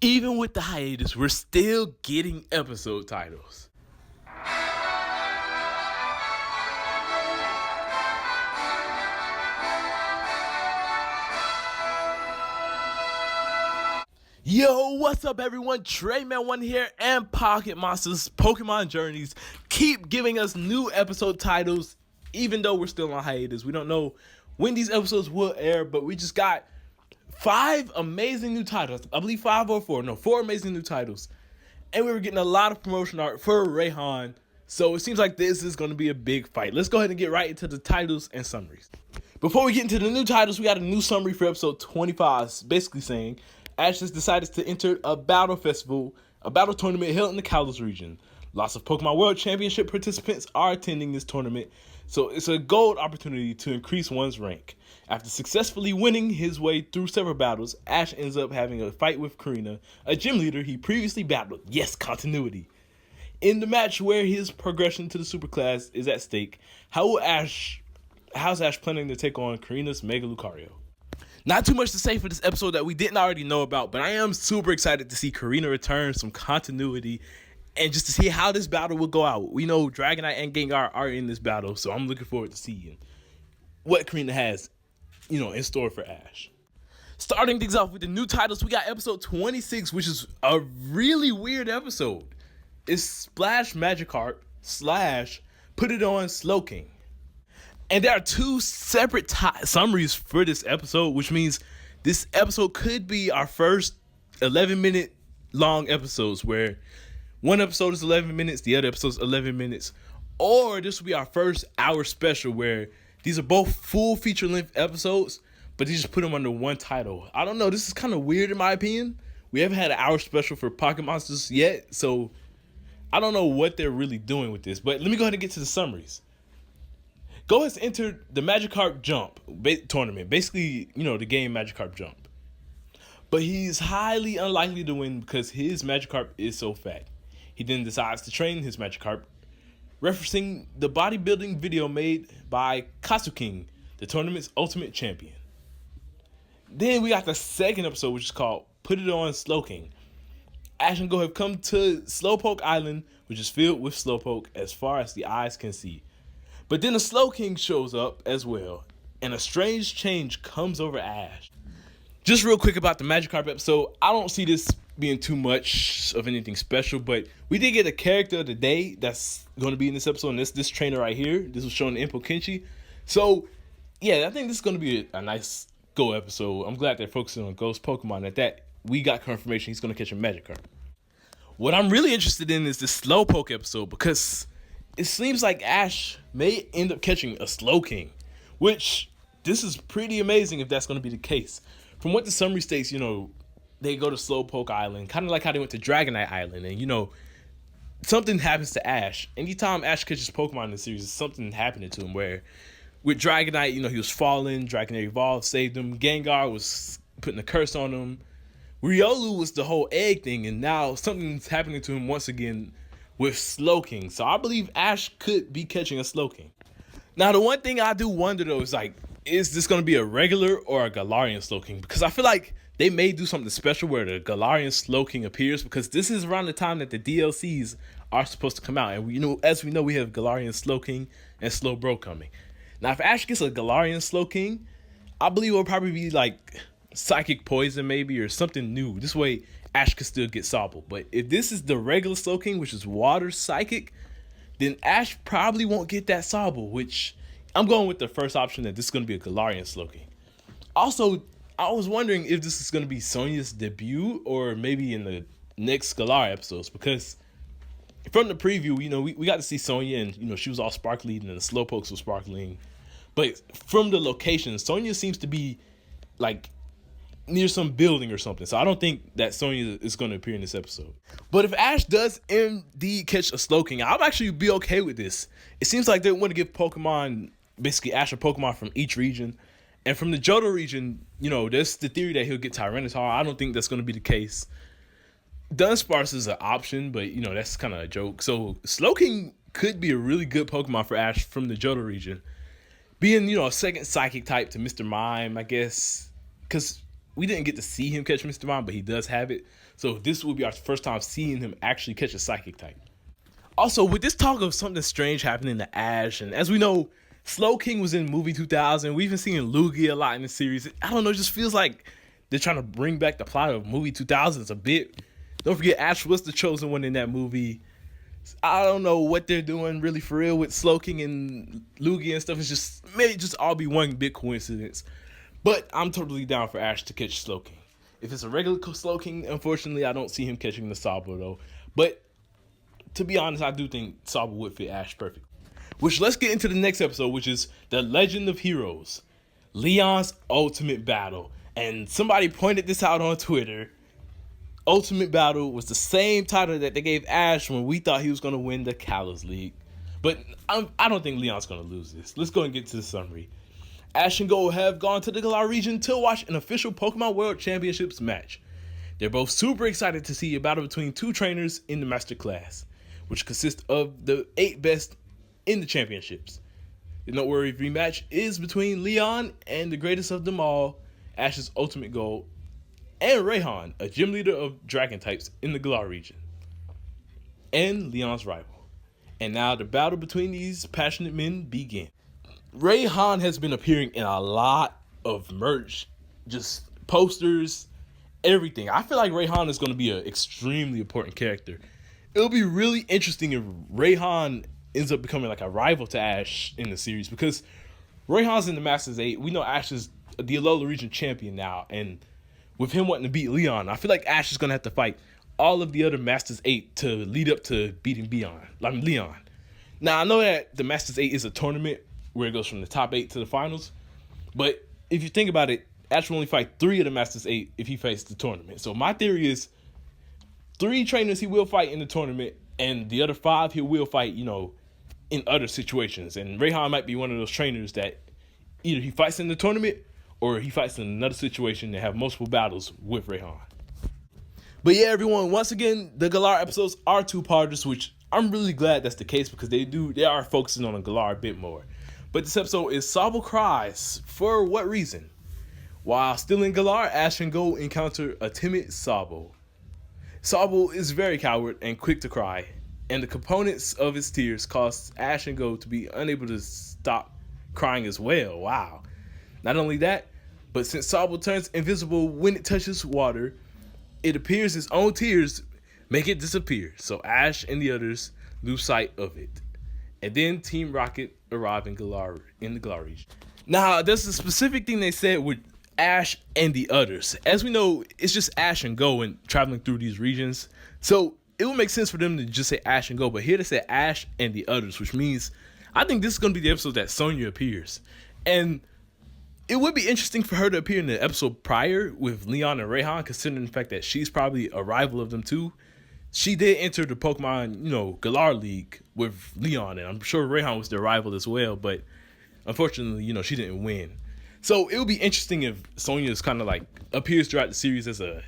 Even with the hiatus, we're still getting episode titles. Yo, what's up everyone? Treyman1 here, and Pocket Monsters Pokemon Journeys keep giving us new episode titles even though we're still on hiatus. We don't know when these episodes will air, but we just got 5 amazing new titles. I believe 5 or 4. No, 4 amazing new titles. And we were getting a lot of promotion art for Rayhan. So it seems like this is going to be a big fight. Let's go ahead and get right into the titles and summaries. Before we get into the new titles, we got a new summary for episode 25, basically saying Ash has decided to enter a battle festival, a battle tournament held in the Kalos region. Lots of Pokemon World Championship participants are attending this tournament, so it's a gold opportunity to increase one's rank. After successfully winning his way through several battles, Ash ends up having a fight with Karina, a gym leader he previously battled. Yes, continuity. In the match where his progression to the superclass is at stake, how's Ash planning to take on Karina's Mega Lucario? Not too much to say for this episode that we didn't already know about, but I am super excited to see Karina return, some continuity, and just to see how this battle will go out. We know Dragonite and Gengar are in this battle, so I'm looking forward to seeing what Karina has, in store for Ash. Starting things off with the new titles, we got episode 26, which is a really weird episode. It's Splash Magikarp / Put It On Slowking. And there are 2 separate summaries for this episode, which means this episode could be our first 11-minute long episodes where one episode is 11 minutes, the other episode is 11 minutes. Or this will be our first hour special where these are both full feature-length episodes, but they just put them under one title. I don't know. This is kind of weird in my opinion. We haven't had an hour special for Pocket Monsters yet, so I don't know what they're really doing with this. But let me go ahead and get to the summaries. Go has entered the Magikarp Jump tournament. Basically, the game Magikarp Jump. But he's highly unlikely to win because his Magikarp is so fat. He then decides to train his Magikarp, referencing the bodybuilding video made by Crackling, the tournament's ultimate champion. Then we got the second episode, which is called Put It On Slowking. Ash and Go have come to Slowpoke Island, which is filled with Slowpoke as far as the eyes can see. But then a Slowking shows up as well, and a strange change comes over Ash. Just real quick about the Magikarp episode, I don't see this being too much of anything special, but we did get a character of the day that's going to be in this episode, and this trainer right here. This was shown in Pokenchi. So, yeah, I think this is going to be a nice Go episode. I'm glad they're focusing on Ghost Pokemon. At that, we got confirmation he's going to catch a Magikarp. What I'm really interested in is the Slowpoke episode, because it seems like Ash may end up catching a Slowking, which this is pretty amazing if that's going to be the case. From what the summary states, they go to Slowpoke Island, kind of like how they went to Dragonite Island, and something happens to Ash. Anytime Ash catches Pokemon in the series, something happening to him, where with Dragonite, he was falling, Dragonite evolved, saved him, Gengar was putting a curse on him, Riolu was the whole egg thing, and now something's happening to him once again with Slowking. So I believe Ash could be catching a Slowking. Now, the one thing I do wonder, though, is this going to be a regular or a Galarian Slowking? Because I feel like they may do something special where the Galarian Slowking appears, because this is around the time that the DLCs are supposed to come out. And as we know, we have Galarian Slowking and Slowbro coming. Now, if Ash gets a Galarian Slowking, I believe it will probably be like Psychic Poison maybe, or something new. This way, Ash could still get Sobble. But if this is the regular Slowking, which is Water Psychic, then Ash probably won't get that Sobble, which I'm going with the first option, that this is going to be a Galarian Slowking. Also, I was wondering if this is going to be Sonia's debut or maybe in the next Galar episodes, because from the preview, we got to see Sonia, and she was all sparkly, and the Slowpokes were sparkling. But from the location, Sonia seems to be like near some building or something. So I don't think that Sonia is going to appear in this episode. But if Ash does indeed catch a Slowking, I'll actually be okay with this. It seems like they want to give Pokemon, basically Ash a Pokemon from each region. And from the Johto region, there's the theory that he'll get Tyranitar. I don't think that's going to be the case. Dunsparce is an option, but, that's kind of a joke. So Slowking could be a really good Pokemon for Ash from the Johto region. Being, a second Psychic type to Mr. Mime, I guess. Because we didn't get to see him catch Mr. Mime, but he does have it. So this will be our first time seeing him actually catch a psychic type. Also, with this talk of something strange happening to Ash, and as we know, Slowking was in movie 2000. We've been seeing Lugia a lot in the series. I don't know, it just feels like they're trying to bring back the plot of movie 2000s a bit. Don't forget, Ash was the chosen one in that movie. I don't know what they're doing really for real with Slowking and Lugia and stuff. It's just, may just all be one big coincidence. But I'm totally down for Ash to catch Slowking. If it's a regular Slowking, unfortunately, I don't see him catching the Sobble though. But to be honest, I do think Sobble would fit Ash perfect. Which, let's get into the next episode, which is The Legend of Heroes, Leon's Ultimate Battle. And somebody pointed this out on Twitter. Ultimate Battle was the same title that they gave Ash when we thought he was going to win the Kalos League. But I don't think Leon's going to lose this. Let's go and get to the summary. Ash and Gold have gone to the Galar region to watch an official Pokemon World Championships match. They're both super excited to see a battle between two trainers in the Master Class, which consists of the 8 best in the championships. The noteworthy rematch is between Leon and the greatest of them all, Ash's Ultimate Gold, and Rayhan, a gym leader of dragon types in the Galar region, and Leon's rival. And now the battle between these passionate men begins. Rayhan has been appearing in a lot of merch, just posters, everything. I feel like Rayhan is going to be an extremely important character. It'll be really interesting if Rayhan ends up becoming like a rival to Ash in the series, because Rayhan's in the Masters 8. We know Ash is the Alola region champion now, and with him wanting to beat Leon, I feel like Ash is going to have to fight all of the other Masters 8 to lead up to beating Leon. Now, I know that the Masters 8 is a tournament where it goes from the top 8 to the finals, but if you think about it, Ash will only fight 3 of the Masters 8 if he fights the tournament. So my theory is 3 trainers he will fight in the tournament, and the other 5 he will fight, in other situations. And Rayhan might be one of those trainers that either he fights in the tournament or he fights in another situation and have multiple battles with Rayhan. But yeah, everyone, once again, the Galar episodes are 2-parters, which I'm really glad that's the case, because they are focusing on the Galar a bit more. But this episode is Sobble Cries. For what reason? While still in Galar, Ash and Gold encounter a timid Sobble. Sobble is very coward and quick to cry, and the components of his tears cause Ash and Gold to be unable to stop crying as well. Wow. Not only that, but since Sobble turns invisible when it touches water, it appears his own tears make it disappear, so Ash and the others lose sight of it. And then Team Rocket arrive in the Galar region. Now, there's a specific thing they said with Ash and the others. As we know, it's just Ash and Go and traveling through these regions. So it would make sense for them to just say Ash and Go, but here they say Ash and the others, which means I think this is going to be the episode that Sonya appears. And it would be interesting for her to appear in the episode prior with Leon and Rayhan, considering the fact that she's probably a rival of them too. She did enter the Pokemon, Galar League with Leon, and I'm sure Rayhan was their rival as well, but unfortunately, she didn't win. So it would be interesting if Sonya is kind of like appears throughout the series as a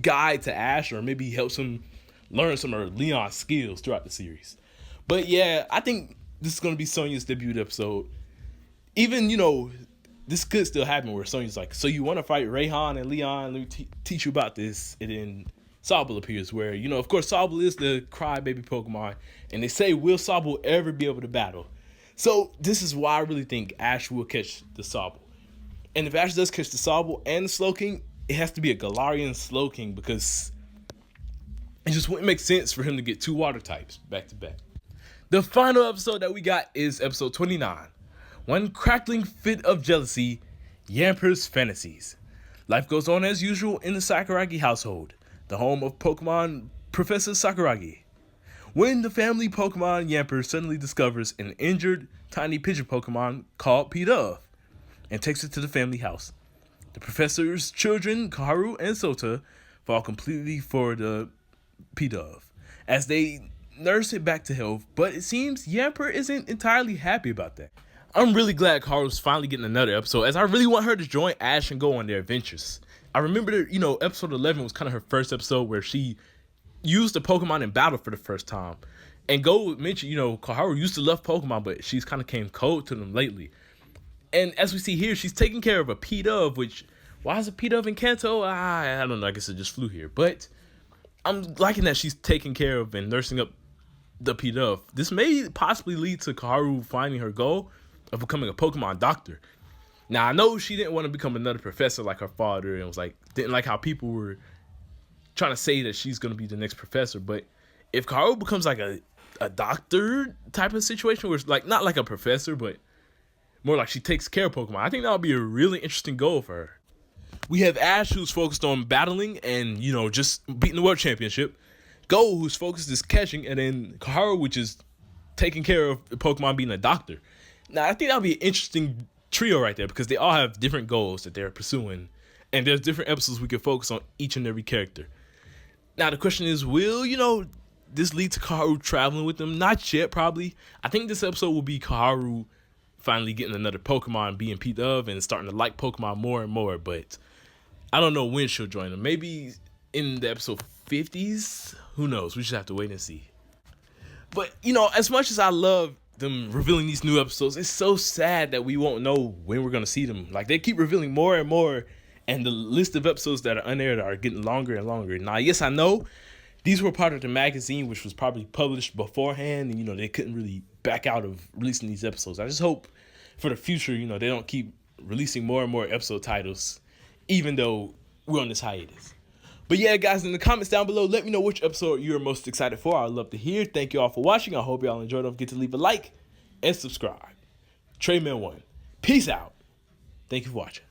guide to Ash, or maybe helps him learn some of Leon's skills throughout the series. But yeah, I think this is going to be Sonya's debut episode. Even, this could still happen where Sonya's like, so you want to fight Rayhan and Leon? Let me teach you about this. And then Sobble appears where, of course, Sobble is the crybaby Pokemon. And they say, will Sobble ever be able to battle? So this is why I really think Ash will catch the Sobble. And if Ash does catch the Sobble and the Slowking, it has to be a Galarian Slowking, because it just wouldn't make sense for him to get 2 water types back to back. The final episode that we got is episode 29. One crackling fit of jealousy, Yamper's fantasies. Life goes on as usual in the Sakuragi household, the home of Pokemon Professor Sakuragi. When the family Pokemon Yamper suddenly discovers an injured tiny pigeon Pokemon called P-Dove and takes it to the family house. The professor's children, Kaharu and Sota, fall completely for the P-Dove as they nurse it back to health, but it seems Yamper isn't entirely happy about that. I'm really glad Kaharu's finally getting another episode, as I really want her to join Ash and Go on their adventures. I remember that, episode 11 was kind of her first episode where she used the Pokemon in battle for the first time. And Go mentioned, Kaharu used to love Pokemon, but she's kind of came cold to them lately. And as we see here, she's taking care of a P-Dove, which Why is it P-Dove and Kanto? I don't know. I guess it just flew here. But I'm liking that she's taking care of and nursing up the P-Dove. This may possibly lead to Kaharu finding her goal of becoming a Pokemon doctor. Now, I know she didn't want to become another professor like her father, and was like, didn't like how people were trying to say that she's going to be the next professor. But if Kaharu becomes like a doctor type of situation, where it's like not like a professor, but more like she takes care of Pokemon, I think that would be a really interesting goal for her. We have Ash, who's focused on battling and, you know, just beating the world championship. Go, whose focus is catching, and then Kaharu, which is taking care of Pokemon, being a doctor. Now, I think that would be an interesting trio right there, because they all have different goals that they're pursuing, and there's different episodes we can focus on each and every character. Now, the question is, will, you know, this lead to Kaharu traveling with them? Not yet, probably. I think this episode will be Kaharu finally getting another Pokemon, being P-Dove, and starting to like Pokemon more and more, but I don't know when she'll join them. Maybe in the episode 50s? Who knows? We just have to wait and see. But, you know, as much as I love them revealing these new episodes, it's so sad that we won't know when we're going to see them. Like, they keep revealing more and more, and the list of episodes that are unaired are getting longer and longer. Now, yes, I know these were part of the magazine, which was probably published beforehand, and, you know, they couldn't really back out of releasing these episodes. I just hope for the future, you know, they don't keep releasing more and more episode titles, even though we're on this hiatus. But yeah, guys, in the comments down below, let me know which episode you're most excited for. I'd love to hear. Thank you all for watching. I hope y'all enjoyed. Don't forget to leave a like and subscribe. TreyMan1. Peace out. Thank you for watching.